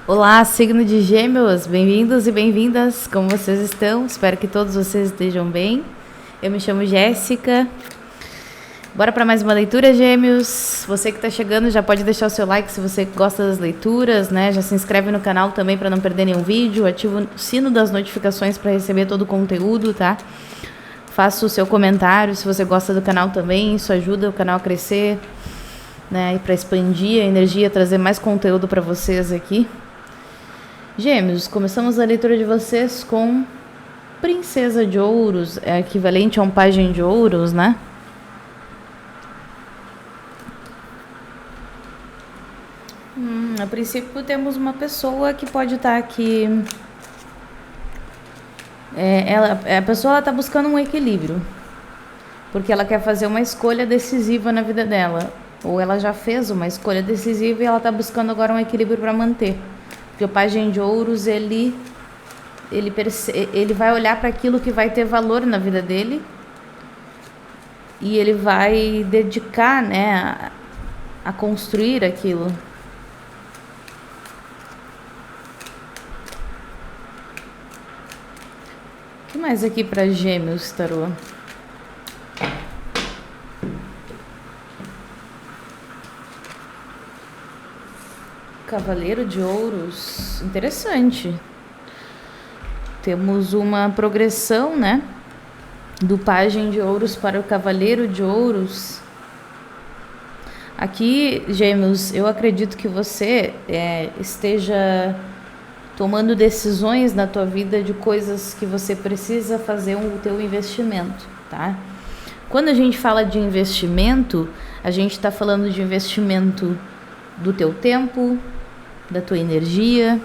Olá, signo de Gêmeos, bem-vindos e bem-vindas, como vocês estão? Espero que todos vocês estejam bem. Eu me chamo Jéssica. Bora para mais uma leitura, Gêmeos. Você que está chegando já pode deixar o seu like se você gosta das leituras, né? Já se inscreve no canal também para não perder nenhum vídeo. Ativa o sino das notificações para receber todo o conteúdo, tá? Faça o seu comentário se você gosta do canal também, isso ajuda o canal a crescer, né? E para expandir a energia, trazer mais conteúdo para vocês aqui. Gêmeos, começamos a leitura de vocês com Princesa de Ouros, é equivalente a um Pajem de Ouros, né? A princípio temos uma pessoa que pode estar aqui. A pessoa está buscando um equilíbrio, porque ela quer fazer uma escolha decisiva na vida dela, ou ela já fez uma escolha decisiva e ela está buscando agora um equilíbrio para manter. Porque o Pajem de Ouros, ele vai olhar para aquilo que vai ter valor na vida dele e ele vai dedicar, né, a construir aquilo. O que mais aqui para Gêmeos, tarô? Cavaleiro de Ouros, interessante. Temos uma progressão, né? Do Pajem de Ouros para o Cavaleiro de Ouros. Aqui, Gêmeos, eu acredito que você esteja tomando decisões na tua vida de coisas que você precisa fazer o teu investimento, tá? Quando a gente fala de investimento, a gente está falando de investimento do teu tempo, da tua energia,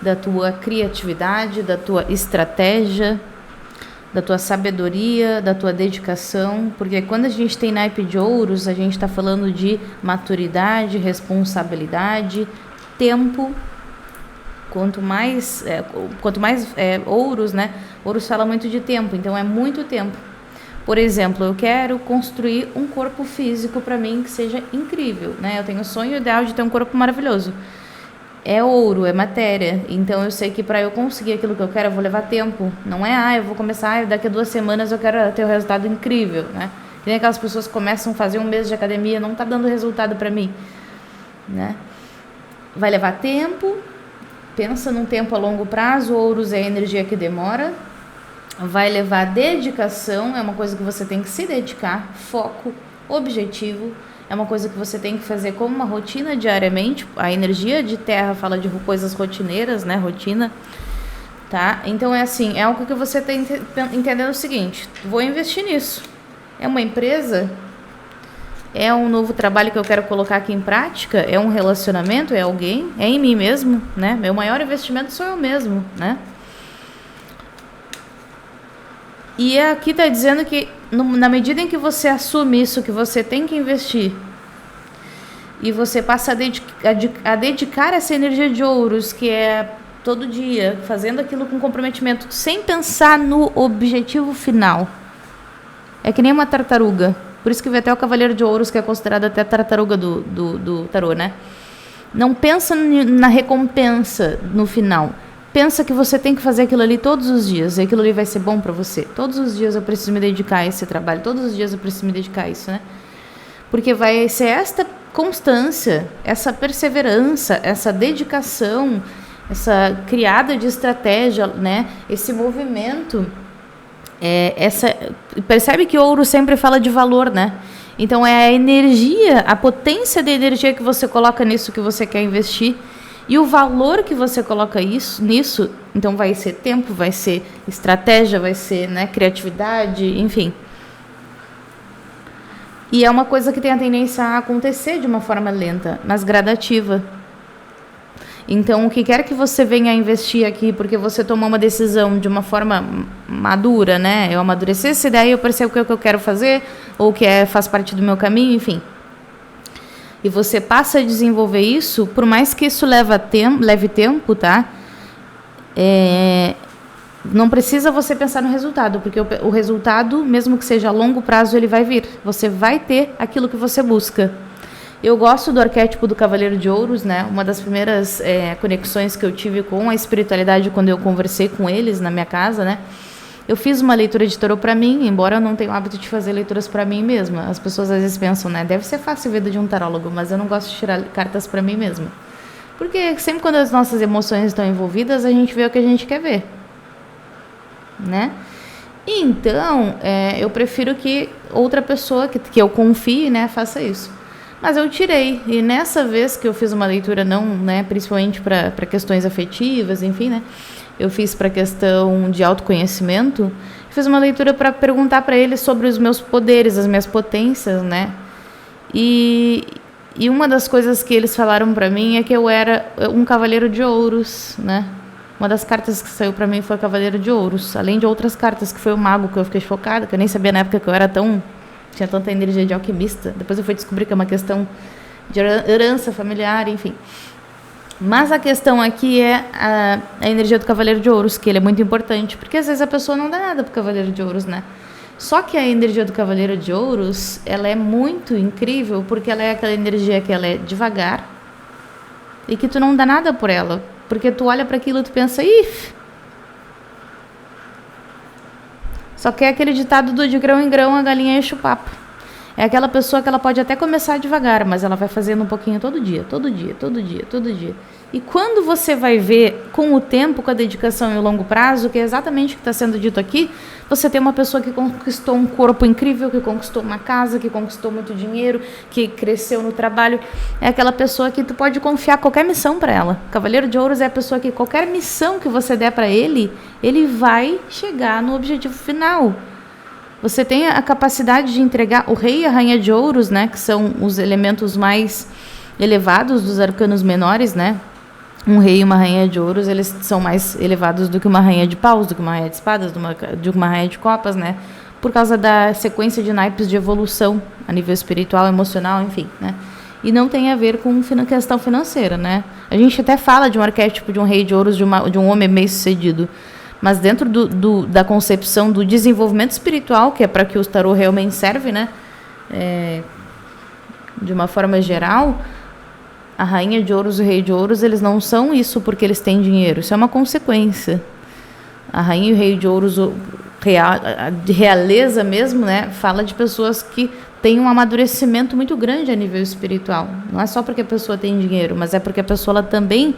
da tua criatividade, da tua estratégia, da tua sabedoria, da tua dedicação, porque quando a gente tem naipe de ouros, a gente está falando de maturidade, responsabilidade, tempo. Quanto mais ouros, né? Ouros fala muito de tempo, então é muito tempo. Por exemplo, eu quero construir um corpo físico para mim que seja incrível, né? Eu tenho o sonho ideal de ter um corpo maravilhoso. É ouro, é matéria. Então eu sei que para eu conseguir aquilo que eu quero, eu vou levar tempo. Não é, eu vou começar, daqui a 2 semanas eu quero ter um resultado incrível, né? Tem aquelas pessoas que começam a fazer um mês de academia, não tá dando resultado para mim, né? Vai levar tempo. Pensa num tempo a longo prazo. Ouros é a energia que demora. Vai levar dedicação, é uma coisa que você tem que se dedicar, foco, objetivo, é uma coisa que você tem que fazer como uma rotina diariamente. A energia de terra fala de coisas rotineiras, né? Rotina, tá? Então é assim, é algo que você tem que entender o seguinte: vou investir nisso. É uma empresa? É um novo trabalho que eu quero colocar aqui em prática? É um relacionamento? É alguém? É em mim mesmo, né? Meu maior investimento sou eu mesmo, né? E aqui está dizendo que na medida em que você assume isso, que você tem que investir, e você passa a dedicar essa energia de ouros, que é todo dia, fazendo aquilo com comprometimento, sem pensar no objetivo final. É que nem uma tartaruga. Por isso que vê até o Cavaleiro de Ouros, que é considerado até a tartaruga do tarô, né? Não pensa na recompensa no final. Pensa que você tem que fazer aquilo ali todos os dias, e aquilo ali vai ser bom para você. Todos os dias eu preciso me dedicar a esse trabalho, todos os dias eu preciso me dedicar a isso, né? Porque vai ser esta constância, essa perseverança, essa dedicação, essa criada de estratégia, né? Esse movimento, percebe que ouro sempre fala de valor, né? Então é a energia, a potência de energia que você coloca nisso que você quer investir. E o valor que você coloca nisso, então vai ser tempo, vai ser estratégia, vai ser, né, criatividade, enfim. E é uma coisa que tem a tendência a acontecer de uma forma lenta, mas gradativa. Então, o que quer que você venha a investir aqui, porque você tomou uma decisão de uma forma madura, né? Eu amadureci essa ideia, eu percebo o que eu quero fazer, ou que faz parte do meu caminho, enfim. E você passa a desenvolver isso, por mais que isso leve tempo, tá? Não precisa você pensar no resultado, porque o resultado, mesmo que seja a longo prazo, ele vai vir. Você vai ter aquilo que você busca. Eu gosto do arquétipo do Cavaleiro de Ouros, né? Uma das primeiras conexões que eu tive com a espiritualidade quando eu conversei com eles na minha casa, né? Eu fiz uma leitura de tarô para mim, embora eu não tenha o hábito de fazer leituras para mim mesma. As pessoas às vezes pensam, né? Deve ser fácil a vida de um tarólogo, mas eu não gosto de tirar cartas para mim mesma. Porque sempre quando as nossas emoções estão envolvidas, a gente vê o que a gente quer ver, né? Então, eu prefiro que outra pessoa que eu confie, né, faça isso. Mas eu tirei, e nessa vez que eu fiz uma leitura, não, né, principalmente para questões afetivas, enfim, né, eu fiz para questão de autoconhecimento, fiz uma leitura para perguntar para ele sobre os meus poderes, as minhas potências, né, e uma das coisas que eles falaram para mim é que eu era um cavaleiro de ouros, né. Uma das cartas que saiu para mim foi o Cavaleiro de Ouros, além de outras cartas, que foi o Mago, que eu fiquei chocada, que eu nem sabia na época que eu era tinha tanta energia de alquimista. Depois eu fui descobrir que é uma questão de herança familiar, enfim. Mas a questão aqui é a energia do Cavaleiro de Ouros, que ele é muito importante, porque às vezes a pessoa não dá nada pro Cavaleiro de Ouros, né? Só que a energia do Cavaleiro de Ouros, ela é muito incrível, porque ela é aquela energia que ela é devagar e que tu não dá nada por ela. Porque tu olha para aquilo e tu pensa, só que é aquele ditado do de grão em grão a galinha enche o papo. É aquela pessoa que ela pode até começar devagar, mas ela vai fazendo um pouquinho todo dia, todo dia, todo dia, todo dia. E quando você vai ver com o tempo, com a dedicação e o longo prazo, que é exatamente o que está sendo dito aqui, você tem uma pessoa que conquistou um corpo incrível, que conquistou uma casa, que conquistou muito dinheiro, que cresceu no trabalho. É aquela pessoa que tu pode confiar qualquer missão para ela. Cavaleiro de Ouros é a pessoa que qualquer missão que você der para ele, ele vai chegar no objetivo final. Você tem a capacidade de entregar o Rei e a Rainha de Ouros, né, que são os elementos mais elevados dos arcanos menores, né? Um rei e uma rainha de ouros, eles são mais elevados do que uma rainha de paus, do que uma rainha de espadas, de uma rainha de copas, né? Por causa da sequência de naipes de evolução a nível espiritual, emocional, enfim, né? E não tem a ver com questão financeira, né? A gente até fala de um arquétipo de um rei de ouros, de um homem bem-sucedido, mas dentro da concepção do desenvolvimento espiritual, que é para que o tarô realmente serve, né? De uma forma geral, a rainha de ouros e o rei de ouros, eles não são isso porque eles têm dinheiro. Isso é uma consequência. A rainha e o rei de ouros, de realeza mesmo, né? Fala de pessoas que têm um amadurecimento muito grande a nível espiritual. Não é só porque a pessoa tem dinheiro, mas é porque a pessoa ela também,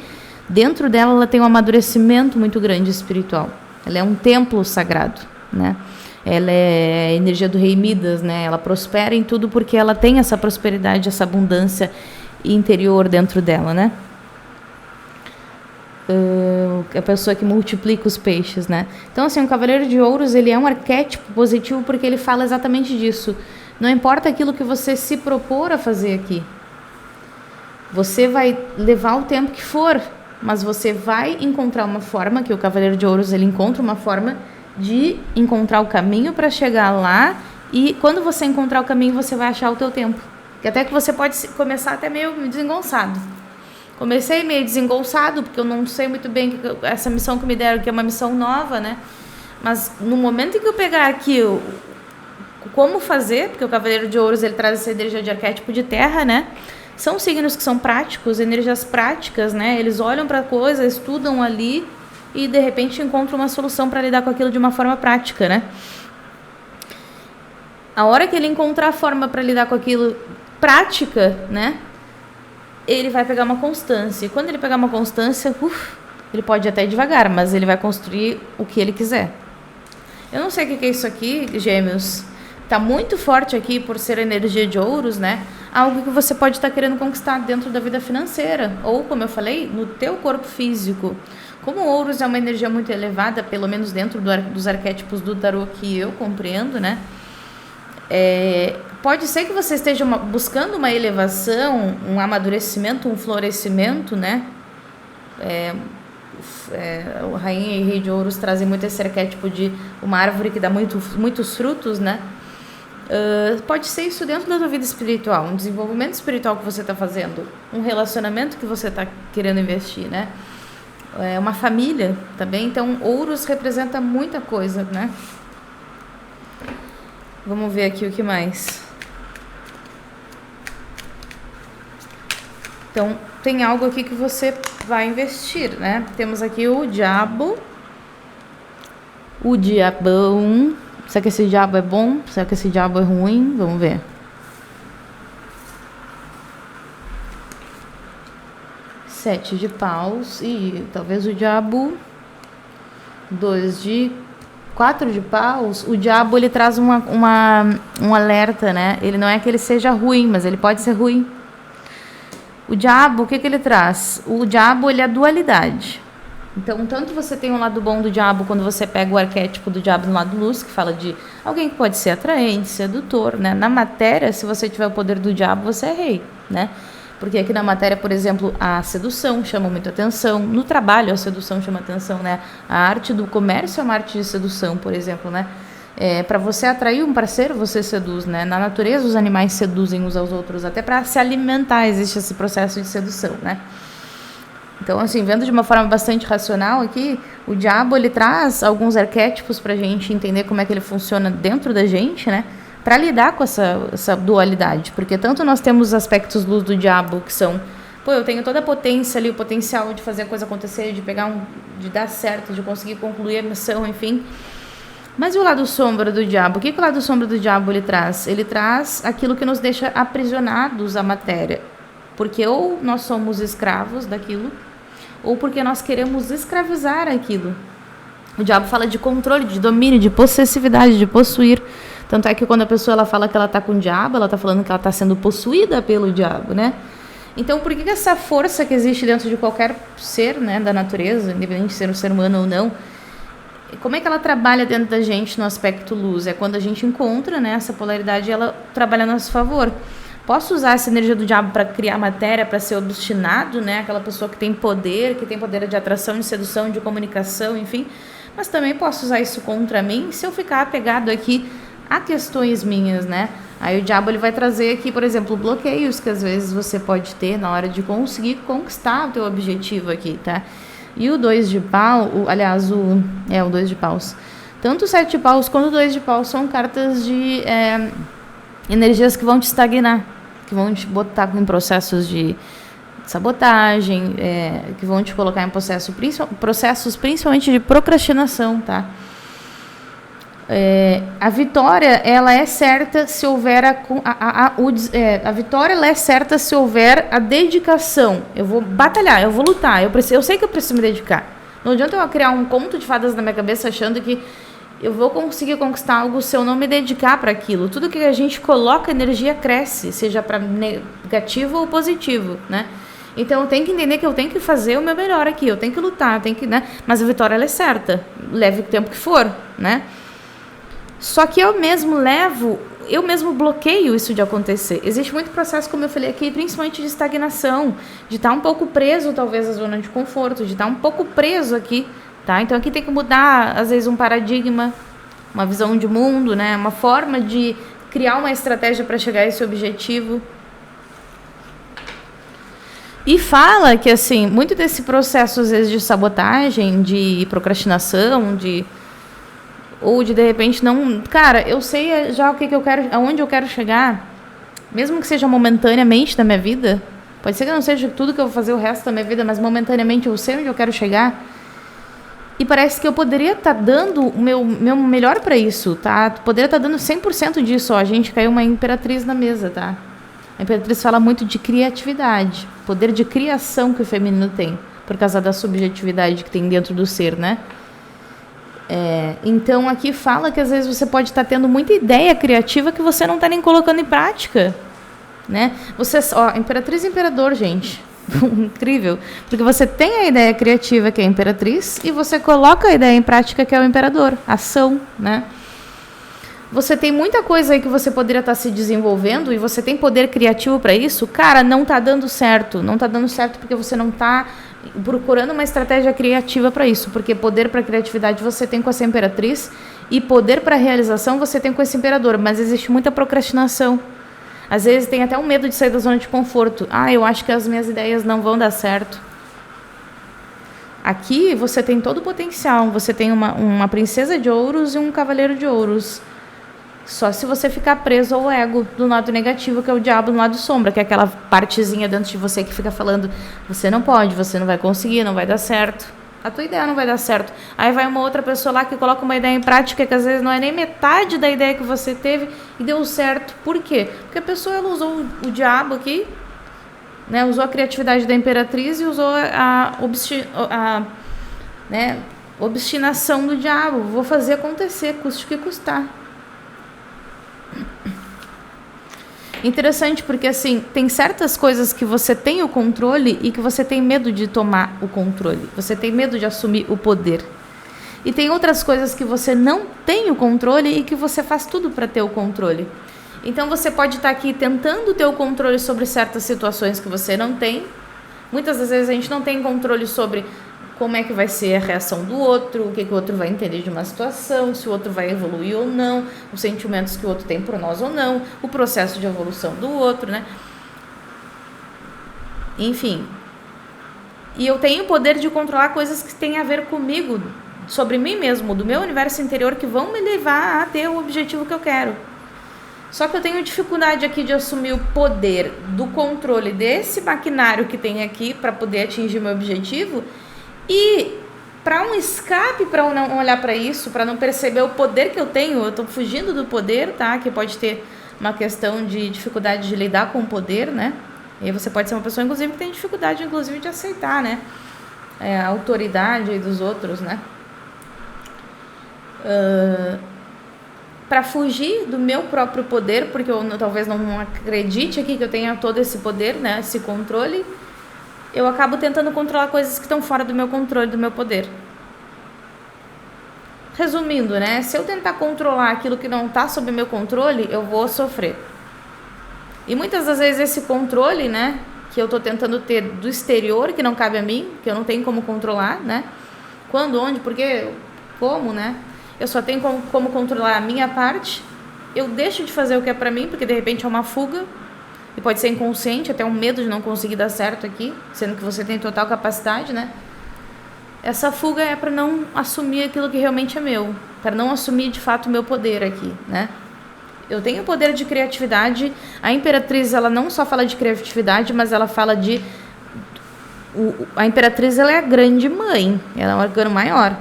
dentro dela, ela tem um amadurecimento muito grande espiritual. Ela é um templo sagrado, né? Ela é a energia do rei Midas, né? Ela prospera em tudo porque ela tem essa prosperidade, essa abundância interior dentro dela, né? A pessoa que multiplica os peixes, né? Então, assim, o Cavaleiro de Ouros, ele é um arquétipo positivo porque ele fala exatamente disso. Não importa aquilo que você se propor a fazer aqui. Você vai levar o tempo que for, mas você vai encontrar uma forma, que o Cavaleiro de Ouros, ele encontra uma forma de encontrar o caminho para chegar lá, e quando você encontrar o caminho, você vai achar o teu tempo. Que até que você pode começar até meio desengonçado. Comecei meio desengonçado, porque eu não sei muito bem essa missão que me deram, que é uma missão nova, né? Mas no momento em que eu pegar aqui como fazer, porque o Cavaleiro de Ouros, ele traz essa energia de arquétipo de terra, né? São signos que são práticos, energias práticas, né? Eles olham para a coisa, estudam ali e, de repente, encontram uma solução para lidar com aquilo de uma forma prática, né? A hora que ele encontrar a forma para lidar com aquilo prática, né? Ele vai pegar uma constância. E quando ele pegar uma constância, ele pode ir até devagar, mas ele vai construir o que ele quiser. Eu não sei o que é isso aqui, Gêmeos. Tá muito forte aqui por ser energia de ouros, né? Algo que você pode estar querendo conquistar dentro da vida financeira. Ou, como eu falei, no teu corpo físico. Como ouros é uma energia muito elevada, pelo menos dentro dos arquétipos do tarô que eu compreendo, né? Pode ser que você esteja buscando uma elevação, um amadurecimento, um florescimento, né? O Rainha e Rei de Ouros trazem muito esse arquétipo de uma árvore que dá muitos frutos, né? Pode ser isso dentro da tua vida espiritual, um desenvolvimento espiritual que você está fazendo, um relacionamento que você está querendo investir, né? Uma família também. Então, ouros representa muita coisa, né? Vamos ver aqui o que mais. Então, tem algo aqui que você vai investir, né? Temos aqui o diabo, o diabão. Será que esse diabo é bom? Será que esse diabo é ruim? Vamos ver. Sete de paus e talvez o diabo. Quatro de paus. O diabo, ele traz um alerta, né? Ele não é que ele seja ruim, mas ele pode ser ruim. O diabo, o que ele traz? O diabo, ele é a dualidade. Então, tanto você tem um lado bom do diabo quando você pega o arquétipo do diabo no lado luz, que fala de alguém que pode ser atraente, sedutor, né? Na matéria, se você tiver o poder do diabo, você é rei, né? Porque aqui na matéria, por exemplo, a sedução chama muito atenção. No trabalho, a sedução chama atenção, né? A arte do comércio é uma arte de sedução, por exemplo, né? Para você atrair um parceiro, você seduz, né? Na natureza, os animais seduzem uns aos outros. Até para se alimentar existe esse processo de sedução, né? Então, assim, vendo de uma forma bastante racional aqui, o diabo, ele traz alguns arquétipos para a gente entender como é que ele funciona dentro da gente, né? Para lidar com essa dualidade. Porque tanto nós temos os aspectos luz do diabo, que são... Pô, eu tenho toda a potência ali, o potencial de fazer a coisa acontecer, de dar certo, de conseguir concluir a missão, enfim... Mas e o lado sombra do diabo? O que o lado sombra do diabo ele traz? Ele traz aquilo que nos deixa aprisionados à matéria. Porque ou nós somos escravos daquilo, ou porque nós queremos escravizar aquilo. O diabo fala de controle, de domínio, de possessividade, de possuir. Tanto é que quando a pessoa ela fala que ela está com o diabo, ela está falando que ela está sendo possuída pelo diabo, né? Então, por que essa força que existe dentro de qualquer ser, né, da natureza, independente de ser um ser humano ou não, como é que ela trabalha dentro da gente no aspecto luz? É quando a gente encontra, né, essa polaridade e ela trabalha a nosso favor. Posso usar essa energia do diabo para criar matéria, para ser obstinado, né? Aquela pessoa que tem poder de atração, de sedução, de comunicação, enfim. Mas também posso usar isso contra mim se eu ficar apegado aqui a questões minhas, né? Aí o diabo ele vai trazer aqui, por exemplo, bloqueios que às vezes você pode ter na hora de conseguir conquistar o teu objetivo aqui, tá? E o 2 de pau, o 2 de paus. Tanto o 7 de paus quanto o 2 de paus são cartas de energias que vão te estagnar, que vão te botar em processos de sabotagem, que vão te colocar em processos principalmente de procrastinação, tá? A vitória, ela é certa se houver a vitória ela é certa se houver a dedicação. Eu vou batalhar, eu vou lutar, eu sei que eu preciso me dedicar. Não adianta eu criar um conto de fadas na minha cabeça achando que eu vou conseguir conquistar algo se eu não me dedicar para aquilo. Tudo que a gente coloca energia cresce, seja para negativo ou positivo, né? Então eu tenho que entender que eu tenho que fazer o meu melhor aqui, eu tenho que lutar, né? Mas a vitória ela é certa, leve o tempo que for, né? Só que eu mesmo bloqueio isso de acontecer. Existe muito processo, como eu falei aqui, principalmente de estagnação, de estar um pouco preso, talvez, à zona de conforto, de estar um pouco preso aqui, tá? Então aqui tem que mudar, às vezes, um paradigma, uma visão de mundo, né? Uma forma de criar uma estratégia para chegar a esse objetivo. E fala que, assim, muito desse processo, às vezes, de sabotagem, de procrastinação, ou de repente não... Cara, eu sei já o que eu quero, aonde eu quero chegar, mesmo que seja momentaneamente da minha vida. Pode ser que não seja tudo que eu vou fazer o resto da minha vida, mas momentaneamente eu sei onde eu quero chegar. E parece que eu poderia estar dando o meu melhor para isso, tá? Poderia estar dando 100% disso, ó. A gente caiu uma imperatriz na mesa, tá? A imperatriz fala muito de criatividade, poder de criação que o feminino tem, por causa da subjetividade que tem dentro do ser, né? Então aqui fala que às vezes você pode estar tendo muita ideia criativa que você não está nem colocando em prática, né? Imperatriz e imperador, gente, incrível, porque você tem a ideia criativa que é a imperatriz e você coloca a ideia em prática que é o imperador, ação, né? Você tem muita coisa aí que você poderia estar se desenvolvendo e você tem poder criativo para isso, cara, não está dando certo, porque você não está procurando uma estratégia criativa para isso, porque poder para criatividade você tem com essa imperatriz e poder para realização você tem com esse imperador, mas existe muita procrastinação. Às vezes tem até um medo de sair da zona de conforto. Eu acho que as minhas ideias não vão dar certo. Aqui você tem todo o potencial, você tem uma princesa de ouros e um cavaleiro de ouros. Só se você ficar preso ao ego do lado negativo, que é o diabo no lado sombra, que é aquela partezinha dentro de você que fica falando, você não pode, você não vai conseguir, não vai dar certo. A tua ideia não vai dar certo. Aí vai uma outra pessoa lá que coloca uma ideia em prática que às vezes não é nem metade da ideia que você teve e deu certo. Por quê? Porque a pessoa ela usou o diabo aqui, né? Usou a criatividade da imperatriz e usou a obstinação do diabo. Vou fazer acontecer, custe o que custar. Interessante porque assim, tem certas coisas que você tem o controle e que você tem medo de tomar o controle. Você tem medo de assumir o poder. E tem outras coisas que você não tem o controle e que você faz tudo para ter o controle. Então você pode estar aqui tentando ter o controle sobre certas situações que você não tem. Muitas das vezes a gente não tem controle sobre como é que vai ser a reação do outro, o que o outro vai entender de uma situação, se o outro vai evoluir ou não, os sentimentos que o outro tem por nós ou não, o processo de evolução do outro, né? Enfim. E eu tenho o poder de controlar coisas que têm a ver comigo, sobre mim mesmo, do meu universo interior, que vão me levar a ter o objetivo que eu quero. Só que eu tenho dificuldade aqui de assumir o poder do controle desse maquinário que tem aqui para poder atingir meu objetivo. E para um escape, para eu não olhar para isso, para não perceber o poder que eu tenho, eu estou fugindo do poder, tá? Que pode ter uma questão de dificuldade de lidar com o poder, né? E aí você pode ser uma pessoa, inclusive, que tem dificuldade, inclusive, de aceitar, né? A autoridade aí dos outros, né? Para fugir do meu próprio poder, porque eu talvez não acredite aqui que eu tenha todo esse poder, né? Esse controle. Eu acabo tentando controlar coisas que estão fora do meu controle, do meu poder. Resumindo, né? Se eu tentar controlar aquilo que não está sob meu controle, eu vou sofrer. E muitas das vezes esse controle, né? Que eu estou tentando ter do exterior, que não cabe a mim, que eu não tenho como controlar, né? Quando, onde, por quê, como, né? Eu só tenho como controlar a minha parte. Eu deixo de fazer o que é pra mim, porque de repente é uma fuga. E pode ser inconsciente, até um medo de não conseguir dar certo aqui, sendo que você tem total capacidade, né? Essa fuga é para não assumir aquilo que realmente é meu, para não assumir de fato o meu poder aqui, né? Eu tenho poder de criatividade. A Imperatriz, ela não só fala de criatividade, mas ela fala de... A Imperatriz, ela é a grande mãe, ela é um organo maior.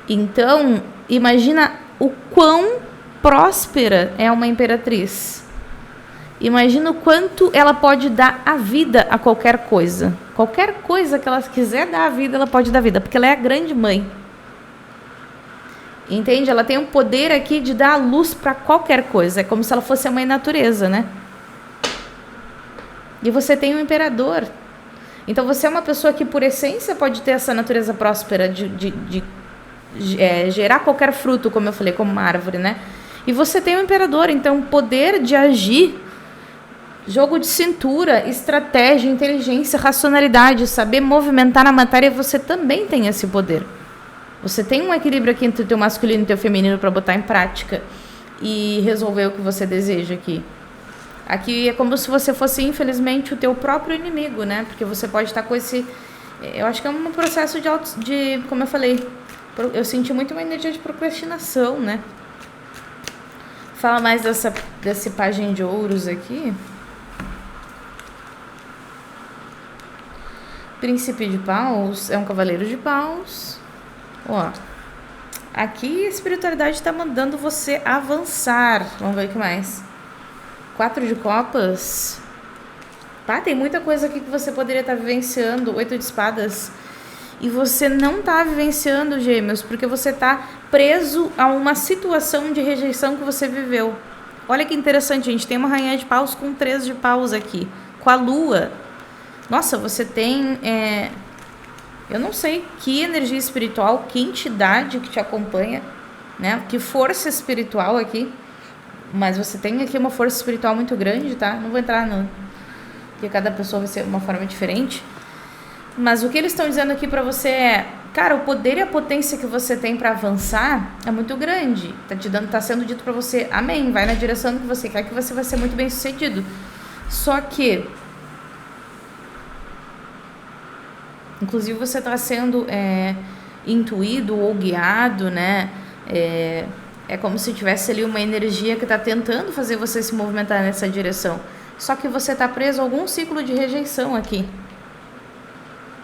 Então, imagina o quão próspera é uma Imperatriz. Imagina o quanto ela pode dar a vida a qualquer coisa. Qualquer coisa que ela quiser dar a vida, ela pode dar vida, porque ela é a grande mãe. Entende? Ela tem um poder aqui de dar a luz para qualquer coisa. É como se ela fosse a mãe natureza, né? E você tem um imperador. Então você é uma pessoa que, por essência, pode ter essa natureza próspera de gerar qualquer fruto, como eu falei, como uma árvore, né? E você tem um imperador, então o poder de agir, jogo de cintura, estratégia, inteligência, racionalidade, saber movimentar a matéria, você também tem esse poder. Você tem um equilíbrio aqui entre o teu masculino e o teu feminino para botar em prática e resolver o que você deseja aqui. Aqui é como se você fosse, infelizmente, o teu próprio inimigo, né? Porque você pode estar com esse... Eu acho que é um processo de como eu falei, eu senti muito uma energia de procrastinação, né? Fala mais desse pajem de ouros aqui. Príncipe de paus é um cavaleiro de paus. Ó, aqui a espiritualidade está mandando você avançar. Vamos ver o que mais. 4 de copas. Tá, tem muita coisa aqui que você poderia estar vivenciando. 8 de espadas. E você não está vivenciando, gêmeos, porque você está preso a uma situação de rejeição que você viveu. Olha que interessante, gente. Tem uma rainha de paus com 3 de paus aqui. Com a lua. Nossa, você tem... eu não sei que energia espiritual, que entidade que te acompanha, né? Que força espiritual aqui. Mas você tem aqui uma força espiritual muito grande, tá? Não vou entrar no... Porque cada pessoa vai ser de uma forma diferente. Mas o que eles estão dizendo aqui pra você é... Cara, o poder e a potência que você tem pra avançar é muito grande. Tá sendo dito pra você, amém, vai na direção que você quer, que você vai ser muito bem sucedido. Só que... Inclusive você está sendo intuído ou guiado, né? É como se tivesse ali uma energia que está tentando fazer você se movimentar nessa direção. Só que você está preso a algum ciclo de rejeição aqui.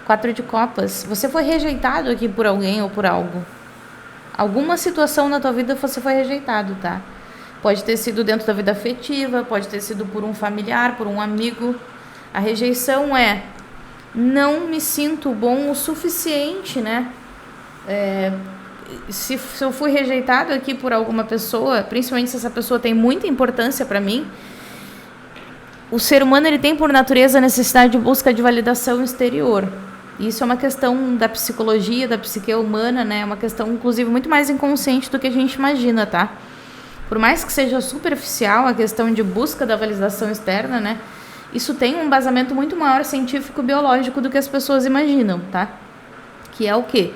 4 de copas. Você foi rejeitado aqui por alguém ou por algo. Alguma situação na tua vida você foi rejeitado, tá? Pode ter sido dentro da vida afetiva, pode ter sido por um familiar, por um amigo. A rejeição é: não me sinto bom o suficiente, né? Se eu fui rejeitado aqui por alguma pessoa, principalmente se essa pessoa tem muita importância para mim, o ser humano ele tem por natureza a necessidade de busca de validação exterior. Isso é uma questão da psicologia, da psique humana, né? É uma questão, inclusive, muito mais inconsciente do que a gente imagina, tá? Por mais que seja superficial a questão de busca da validação externa, né? Isso tem um embasamento muito maior científico-biológico do que as pessoas imaginam, tá? Que é o quê?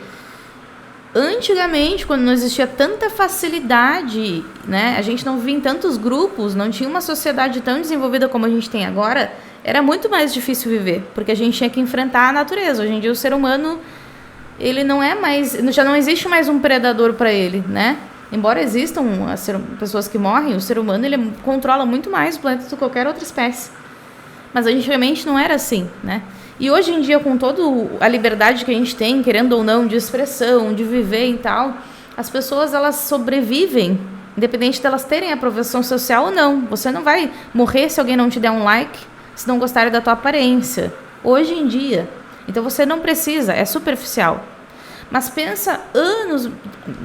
Antigamente, quando não existia tanta facilidade, né? A gente não vivia em tantos grupos, não tinha uma sociedade tão desenvolvida como a gente tem agora, era muito mais difícil viver, porque a gente tinha que enfrentar a natureza. Hoje em dia o ser humano, ele não é mais, já não existe mais um predador para ele, né? Embora existam pessoas que morrem, o ser humano ele controla muito mais o planeta do que qualquer outra espécie. Mas antigamente não era assim, né? E hoje em dia, com toda a liberdade que a gente tem, querendo ou não, de expressão, de viver e tal, as pessoas elas sobrevivem, independente de elas terem aprovação social ou não. Você não vai morrer se alguém não te der um like, se não gostarem da tua aparência. Hoje em dia. Então você não precisa, é superficial. Mas pensa anos,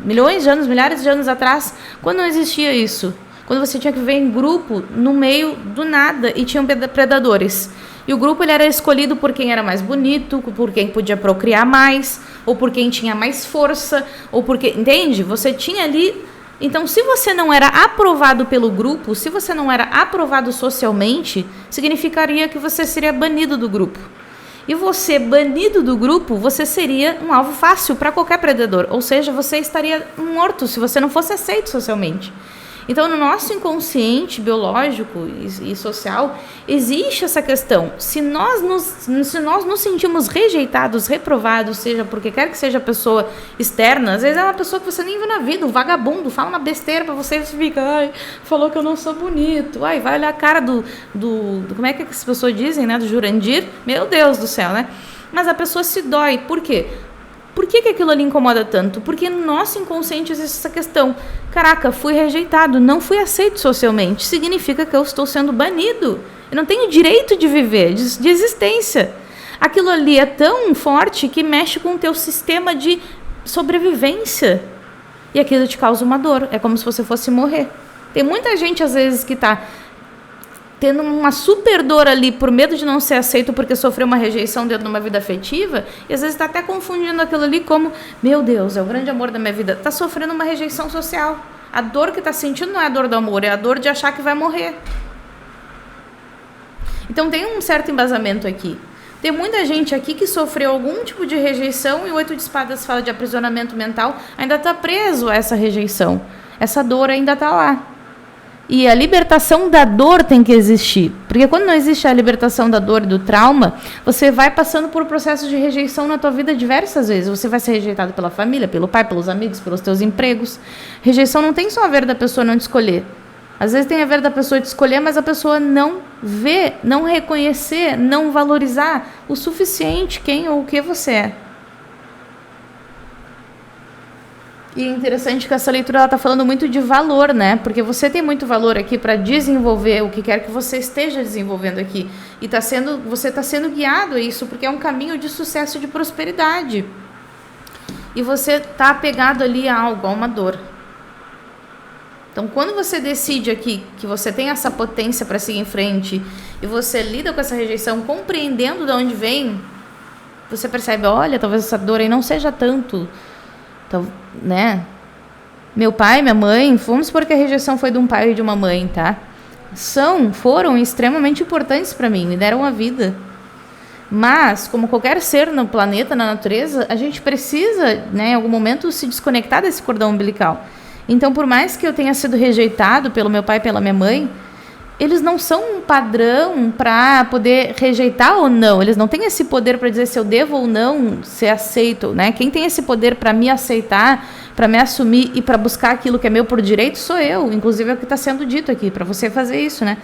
milhões de anos, milhares de anos atrás, quando não existia isso. Quando você tinha que viver em grupo, no meio do nada, e tinham predadores. E o grupo ele era escolhido por quem era mais bonito, por quem podia procriar mais, ou por quem tinha mais força, ou porque, entende? Você tinha ali. Então, se você não era aprovado pelo grupo, se você não era aprovado socialmente, significaria que você seria banido do grupo. E você, banido do grupo, você seria um alvo fácil para qualquer predador. Ou seja, você estaria morto se você não fosse aceito socialmente. Então, no nosso inconsciente biológico e social, existe essa questão. Se nós nos sentimos rejeitados, reprovados, seja porque quer que seja pessoa externa, às vezes é uma pessoa que você nem viu na vida, um vagabundo, fala uma besteira pra você e você fica, ai, falou que eu não sou bonito, ai, vai olhar a cara do como é que as pessoas dizem, né, do Jurandir, meu Deus do céu, né? Mas a pessoa se dói, por quê? Por que aquilo ali incomoda tanto? Porque no nosso inconsciente existe essa questão. Caraca, fui rejeitado, não fui aceito socialmente. Significa que eu estou sendo banido. Eu não tenho direito de viver, de existência. Aquilo ali é tão forte que mexe com o teu sistema de sobrevivência. E aquilo te causa uma dor. É como se você fosse morrer. Tem muita gente, às vezes, que está tendo uma super dor ali por medo de não ser aceito porque sofreu uma rejeição dentro de uma vida afetiva, e às vezes está até confundindo aquilo ali como, meu Deus, é o grande amor da minha vida. Está sofrendo uma rejeição social. A dor que está sentindo não é a dor do amor, é a dor de achar que vai morrer. Então tem um certo embasamento aqui. Tem muita gente aqui que sofreu algum tipo de rejeição, e o 8 de espadas fala de aprisionamento mental, ainda está preso a essa rejeição. Essa dor ainda está lá. E a libertação da dor tem que existir. Porque quando não existe a libertação da dor e do trauma, você vai passando por processos de rejeição na tua vida diversas vezes. Você vai ser rejeitado pela família, pelo pai, pelos amigos, pelos teus empregos. Rejeição não tem só a ver da pessoa não te escolher. Às vezes tem a ver da pessoa te escolher, mas a pessoa não vê, não reconhecer, não valorizar o suficiente quem ou o que você é. E é interessante que essa leitura está falando muito de valor, né? Porque você tem muito valor aqui para desenvolver o que quer que você esteja desenvolvendo aqui. E você está sendo guiado a isso, porque é um caminho de sucesso e de prosperidade. E você está apegado ali a algo, a uma dor. Então, quando você decide aqui que você tem essa potência para seguir em frente, e você lida com essa rejeição, compreendendo de onde vem, você percebe, olha, talvez essa dor aí não seja tanto... Então, né? Meu pai, minha mãe, vamos supor que a rejeição foi de um pai e de uma mãe, tá? Foram extremamente importantes para mim, me deram a vida. Mas, como qualquer ser no planeta, na natureza, a gente precisa, né, em algum momento, se desconectar desse cordão umbilical. Então, por mais que eu tenha sido rejeitado pelo meu pai e pela minha mãe, eles não são um padrão para poder rejeitar ou não. Eles não têm esse poder para dizer se eu devo ou não ser aceito, né? Quem tem esse poder para me aceitar, para me assumir e para buscar aquilo que é meu por direito sou eu. Inclusive é o que está sendo dito aqui, para você fazer isso, né?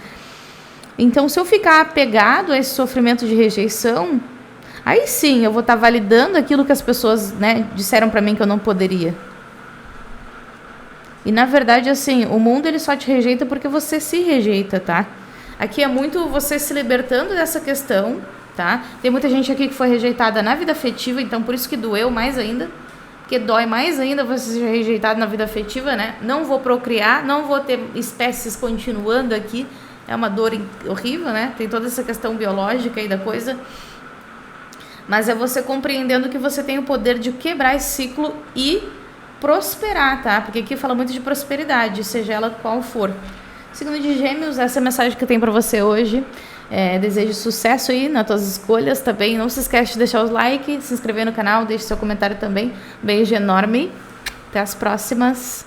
Então, se eu ficar apegado a esse sofrimento de rejeição, aí sim eu vou estar validando aquilo que as pessoas, né, disseram para mim que eu não poderia. E na verdade, assim, o mundo ele só te rejeita porque você se rejeita, tá? Aqui é muito você se libertando dessa questão, tá? Tem muita gente aqui que foi rejeitada na vida afetiva, então por isso que doeu mais ainda. Porque dói mais ainda você ser rejeitado na vida afetiva, né? Não vou procriar, não vou ter espécies continuando aqui. É uma dor horrível, né? Tem toda essa questão biológica aí da coisa. Mas é você compreendendo que você tem o poder de quebrar esse ciclo e prosperar, tá? Porque aqui fala muito de prosperidade, seja ela qual for. Signo de Gêmeos, essa é a mensagem que eu tenho pra você hoje. Desejo sucesso aí nas tuas escolhas também. Não se esquece de deixar os likes, se inscrever no canal, deixe seu comentário também. Beijo enorme. Até as próximas.